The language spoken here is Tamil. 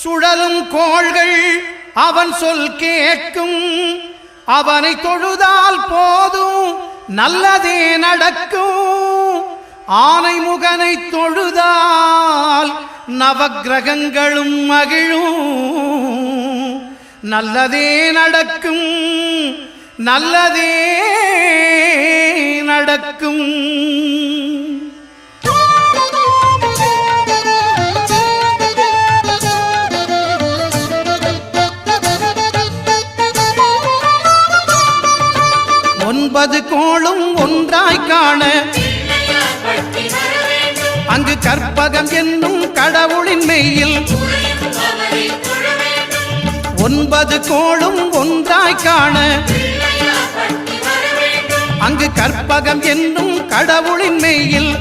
சுழலும் கோள்கள் அவன் சொல் கேட்கும். அவனை தொழுதால் போதும் நல்லதே நடக்கும். ஆனை முகனை தொழுதால் நவக்கிரகங்களும் மகிழும். நல்லதே நடக்கும், நல்லதே நடக்கும். ஒன்பது கோளும் ஒன்றாய் காண அங்கு கற்பகம் என்னும் கடவுளின் மெய்யில். ஒன்பது கோளும் ஒன்றாய் காண அங்கு கற்பகம் என்னும் கடவுளின் மெய்யில்.